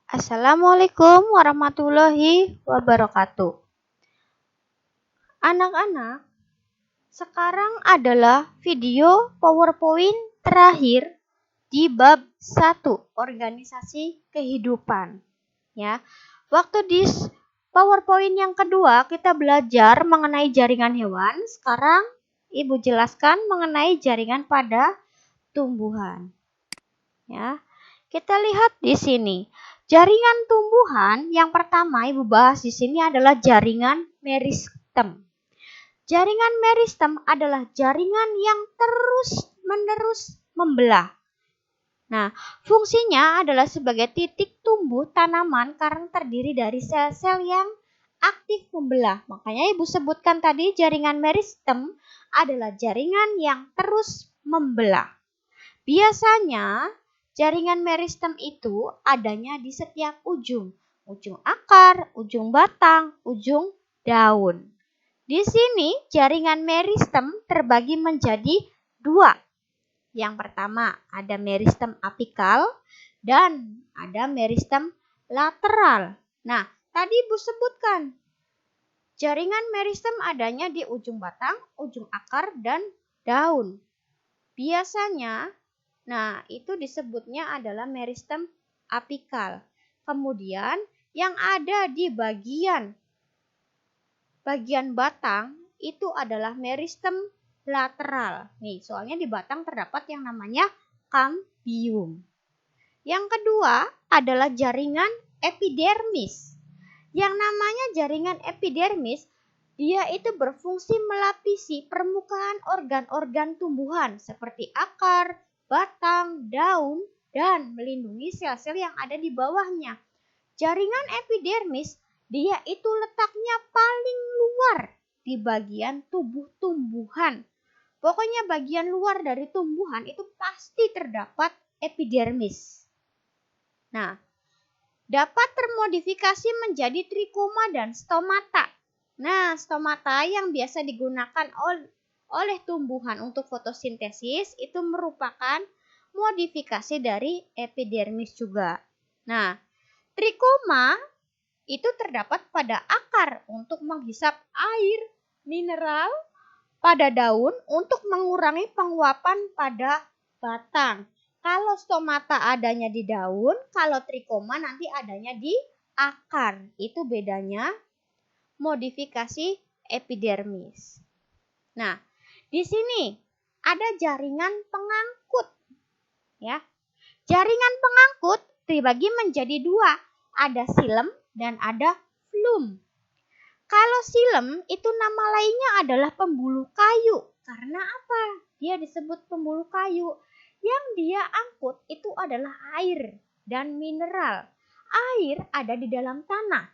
Assalamualaikum warahmatullahi wabarakatuh. Anak-anak, sekarang adalah video PowerPoint terakhir di bab 1, organisasi kehidupan. Ya. Waktu di PowerPoint yang kedua kita belajar mengenai jaringan hewan, sekarang Ibu jelaskan mengenai jaringan pada tumbuhan. Ya. Kita lihat di sini. Jaringan tumbuhan yang pertama Ibu bahas di sini adalah jaringan meristem. Jaringan meristem adalah jaringan yang terus-menerus membelah. Nah, fungsinya adalah sebagai titik tumbuh tanaman karena terdiri dari sel-sel yang aktif membelah. Makanya Ibu sebutkan tadi jaringan meristem adalah jaringan yang terus membelah. Biasanya jaringan meristem itu adanya di setiap ujung akar, ujung batang, ujung daun. Di sini jaringan meristem terbagi menjadi 2. Yang pertama ada meristem apikal dan ada meristem lateral. Nah, tadi Ibu sebutkan jaringan meristem adanya di ujung batang, ujung akar, dan daun. Biasanya itu disebutnya adalah meristem apikal. Kemudian yang ada di bagian batang itu adalah meristem lateral. Nih, soalnya di batang terdapat yang namanya kambium. Yang kedua adalah jaringan epidermis. Yang namanya jaringan epidermis, dia itu berfungsi melapisi permukaan organ-organ tumbuhan seperti akar, batang, daun, dan melindungi sel-sel yang ada di bawahnya. Jaringan epidermis, dia itu letaknya paling luar di bagian tubuh tumbuhan. Pokoknya bagian luar dari tumbuhan itu pasti terdapat epidermis. Nah, dapat termodifikasi menjadi trikoma dan stomata. Nah, stomata yang biasa digunakan oleh tumbuhan untuk fotosintesis itu merupakan modifikasi dari epidermis juga. Nah, trikoma itu terdapat pada akar untuk menghisap air mineral pada daun untuk mengurangi penguapan pada batang. Kalau stomata adanya di daun, kalau trikoma nanti adanya di akar. Itu bedanya modifikasi epidermis. Nah, di sini ada jaringan pengangkut. Ya. Jaringan pengangkut dibagi menjadi 2. Ada silem dan ada flum. Kalau silem itu nama lainnya adalah pembuluh kayu. Karena apa? Dia disebut pembuluh kayu. Yang dia angkut itu adalah air dan mineral. Air ada di dalam tanah.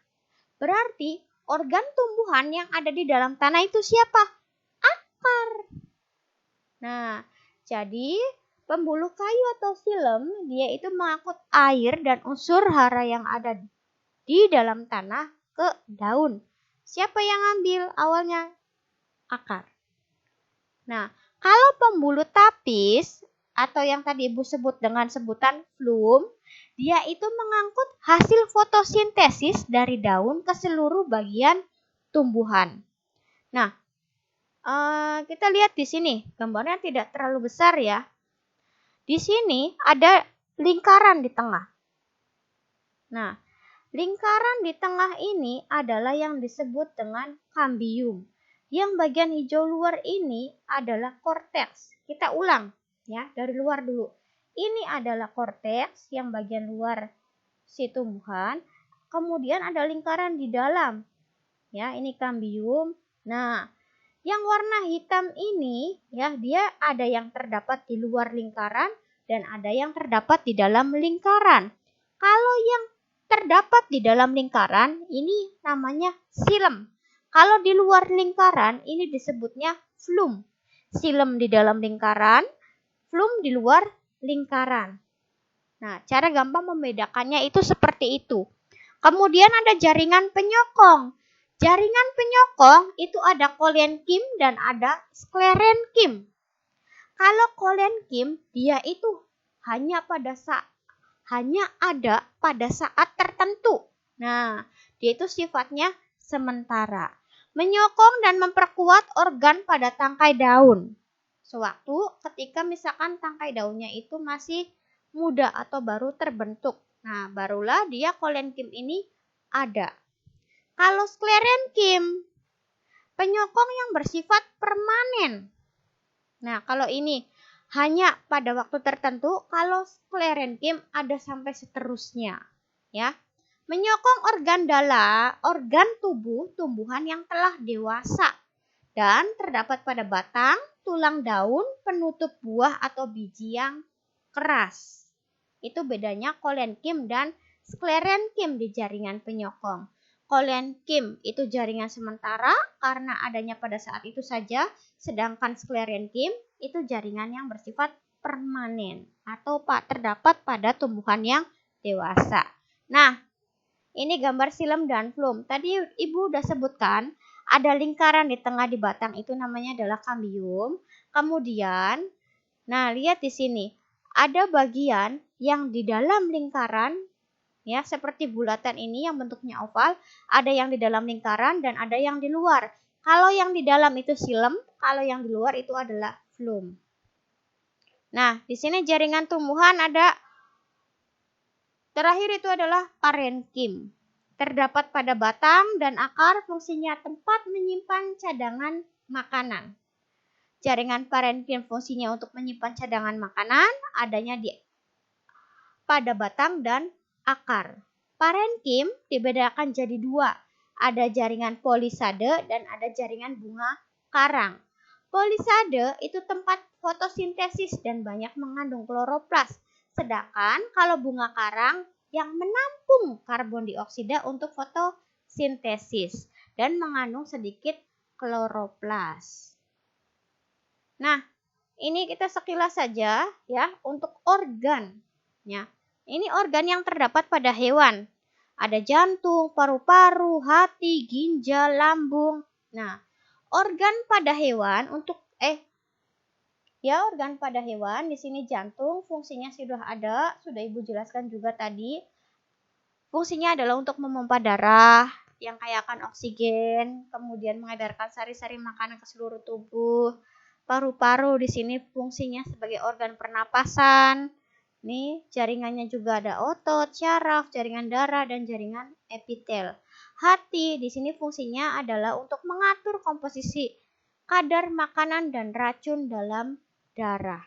Berarti organ tumbuhan yang ada di dalam tanah itu siapa? Akar. Nah, jadi pembuluh kayu atau silem dia itu mengangkut air dan unsur hara yang ada di dalam tanah ke daun. Siapa yang ambil awalnya? Akar. Nah, kalau pembuluh tapis atau yang tadi Ibu sebut dengan sebutan flum, dia itu mengangkut hasil fotosintesis dari daun ke seluruh bagian tumbuhan. Nah, kita lihat di sini, gambarnya tidak terlalu besar ya. Di sini ada lingkaran di tengah. Nah, lingkaran di tengah ini adalah yang disebut dengan kambium. Yang bagian hijau luar ini adalah korteks. Kita ulang ya, dari luar dulu. Ini adalah korteks yang bagian luar si tumbuhan. Kemudian ada lingkaran di dalam. Ya, ini kambium. Nah, yang warna hitam ini ya, dia ada yang terdapat di luar lingkaran dan ada yang terdapat di dalam lingkaran. Kalau yang terdapat di dalam lingkaran ini namanya silem. Kalau di luar lingkaran ini disebutnya flum. Silem di dalam lingkaran, flum di luar lingkaran. Nah, cara gampang membedakannya itu seperti itu. Kemudian ada jaringan penyokong. Jaringan penyokong itu ada kolenkim dan ada sklerenkim. Kalau kolenkim dia itu hanya pada hanya ada pada saat tertentu. Nah, dia itu sifatnya sementara. Menyokong dan memperkuat organ pada tangkai daun. Sewaktu ketika misalkan tangkai daunnya itu masih muda atau baru terbentuk. Nah, barulah dia kolenkim ini ada. Kalau sklerenkim, penyokong yang bersifat permanen. Nah, kalau ini hanya pada waktu tertentu, kalau sklerenkim ada sampai seterusnya, ya. Menyokong organ tubuh tumbuhan yang telah dewasa dan terdapat pada batang, tulang daun, penutup buah atau biji yang keras. Itu bedanya kolenkim dan sklerenkim di jaringan penyokong. Kolenkim itu jaringan sementara karena adanya pada saat itu saja, sedangkan sklerenkim itu jaringan yang bersifat permanen atau terdapat pada tumbuhan yang dewasa. Nah, ini gambar silem dan flum. Tadi Ibu udah sebutkan ada lingkaran di tengah di batang itu namanya adalah kambium. Kemudian, nah lihat di sini ada bagian yang di dalam lingkaran, ya seperti bulatan ini yang bentuknya oval, ada yang di dalam lingkaran dan ada yang di luar. Kalau yang di dalam itu silem, kalau yang di luar itu adalah flum. Nah, di sini jaringan tumbuhan ada. Terakhir itu adalah parenkim. Terdapat pada batang dan akar, fungsinya tempat menyimpan cadangan makanan. Jaringan parenkim fungsinya untuk menyimpan cadangan makanan, adanya pada batang dan akar. Parenkim dibedakan jadi dua. Ada jaringan polisade dan ada jaringan bunga karang. Polisade itu tempat fotosintesis dan banyak mengandung kloroplas. Sedangkan kalau bunga karang yang menampung karbon dioksida untuk fotosintesis dan mengandung sedikit kloroplas. Nah, ini kita sekilas saja ya untuk organ. Ya. Ini organ yang terdapat pada hewan. Ada jantung, paru-paru, hati, ginjal, lambung. Nah, organ pada hewan organ pada hewan di sini jantung, fungsinya sudah ada, sudah Ibu jelaskan juga tadi. Fungsinya adalah untuk memompa darah yang kayakan oksigen, kemudian mengedarkan sari-sari makanan ke seluruh tubuh. Paru-paru di sini fungsinya sebagai organ pernapasan. Nih, jaringannya juga ada otot, syaraf, jaringan darah dan jaringan epitel. Hati di sini fungsinya adalah untuk mengatur komposisi kadar makanan dan racun dalam darah.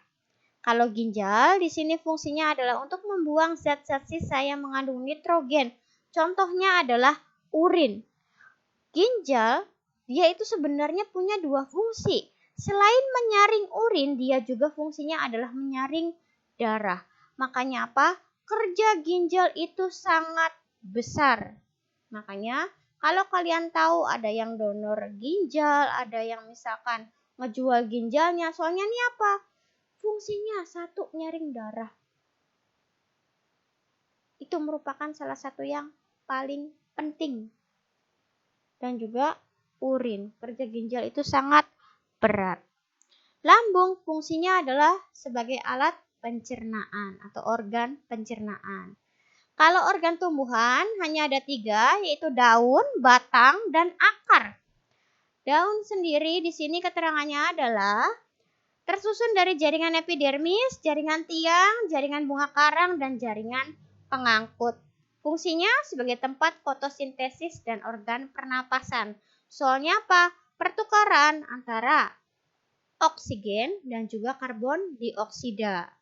Kalau ginjal, di sini fungsinya adalah untuk membuang zat-zat sisa yang mengandung nitrogen. Contohnya adalah urin. Ginjal, dia itu sebenarnya punya dua fungsi. Selain menyaring urin, dia juga fungsinya adalah menyaring darah. Makanya apa? Kerja ginjal itu sangat besar. Makanya kalau kalian tahu ada yang donor ginjal, ada yang misalkan ngejual ginjalnya, soalnya ini apa? Fungsinya satu, nyaring darah. Itu merupakan salah satu yang paling penting. Dan juga urin. Kerja ginjal itu sangat berat. Lambung fungsinya adalah sebagai alat pencernaan atau organ pencernaan. Kalau organ tumbuhan hanya ada 3, yaitu daun, batang, dan akar. Daun sendiri di sini keterangannya adalah tersusun dari jaringan epidermis, jaringan tiang, jaringan bunga karang, dan jaringan pengangkut. Fungsinya sebagai tempat fotosintesis dan organ pernapasan. Soalnya apa? Pertukaran antara oksigen dan juga karbon dioksida.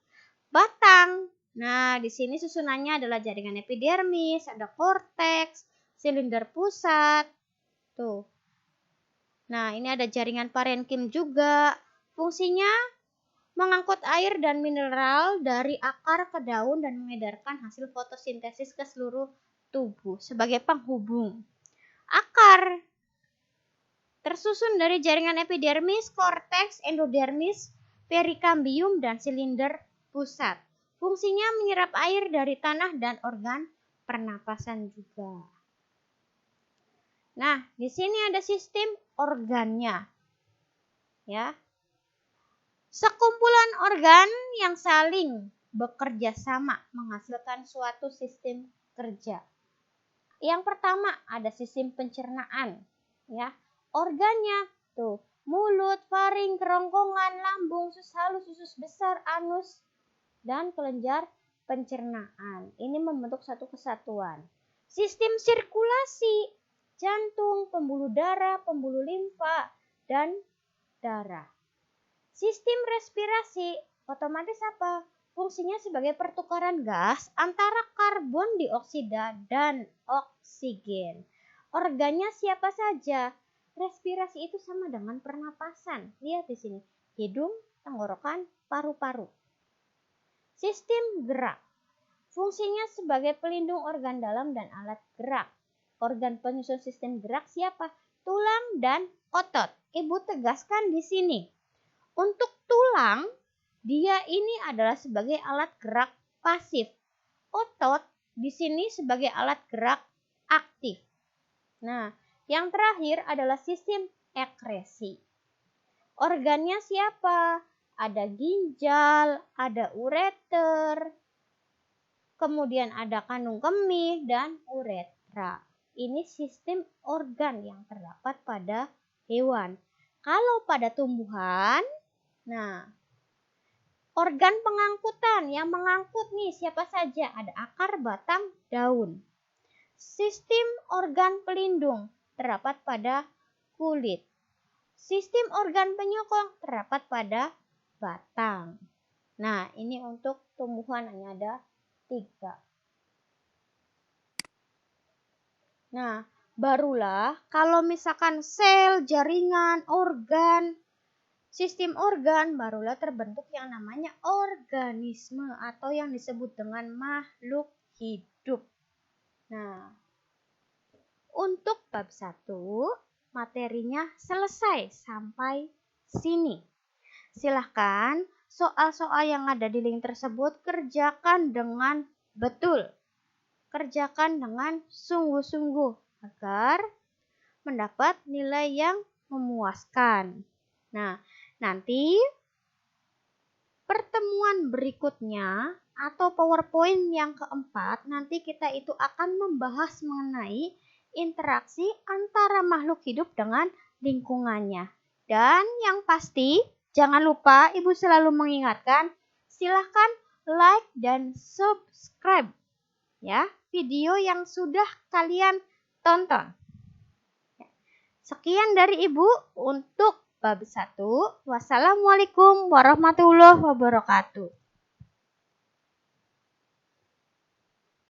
Batang. Nah, di sini susunannya adalah jaringan epidermis, ada korteks, silinder pusat. Tuh. Nah, ini ada jaringan parenkim juga. Fungsinya mengangkut air dan mineral dari akar ke daun dan mengedarkan hasil fotosintesis ke seluruh tubuh sebagai penghubung. Akar tersusun dari jaringan epidermis, korteks, endodermis, perikambium, dan silinder pusat. Fungsinya menyerap air dari tanah dan organ pernapasan juga. Nah, di sini ada sistem organnya. Ya. Sekumpulan organ yang saling bekerja sama menghasilkan suatu sistem kerja. Yang pertama ada sistem pencernaan, ya. Organnya tuh mulut, faring, kerongkongan, lambung, usus halus, usus besar, anus, dan kelenjar pencernaan. Ini membentuk satu kesatuan. Sistem sirkulasi, jantung, pembuluh darah, pembuluh limfa, dan darah. Sistem respirasi, otomatis apa? Fungsinya sebagai pertukaran gas antara karbon dioksida dan oksigen. Organnya siapa saja? Respirasi itu sama dengan pernapasan. Lihat di sini, hidung, tenggorokan, paru-paru. Sistem gerak. Fungsinya sebagai pelindung organ dalam dan alat gerak. Organ penyusun sistem gerak siapa? Tulang dan otot. Ibu tegaskan di sini. Untuk tulang, dia ini adalah sebagai alat gerak pasif. Otot di sini sebagai alat gerak aktif. Nah, yang terakhir adalah sistem ekskresi. Organnya siapa? Ada ginjal, ada ureter, kemudian ada kandung kemih dan uretra. Ini sistem organ yang terdapat pada hewan. Kalau pada tumbuhan, nah, organ pengangkutan yang mengangkut nih siapa saja? Ada akar, batang, daun. Sistem organ pelindung terdapat pada kulit. Sistem organ penyokong terdapat pada batang. Nah, ini untuk tumbuhan hanya ada 3. Nah, barulah kalau misalkan sel, jaringan, organ, sistem organ barulah terbentuk yang namanya organisme atau yang disebut dengan makhluk hidup. Nah, untuk bab 1 materinya selesai sampai sini. Silahkan soal-soal yang ada di link tersebut kerjakan dengan betul. Kerjakan dengan sungguh-sungguh agar mendapat nilai yang memuaskan. Nah, nanti pertemuan berikutnya atau PowerPoint yang keempat, nanti kita itu akan membahas mengenai interaksi antara makhluk hidup dengan lingkungannya. Dan yang pasti, jangan lupa Ibu selalu mengingatkan, silahkan like dan subscribe ya video yang sudah kalian tonton. Sekian dari Ibu untuk bab 1. Wassalamualaikum warahmatullahi wabarakatuh.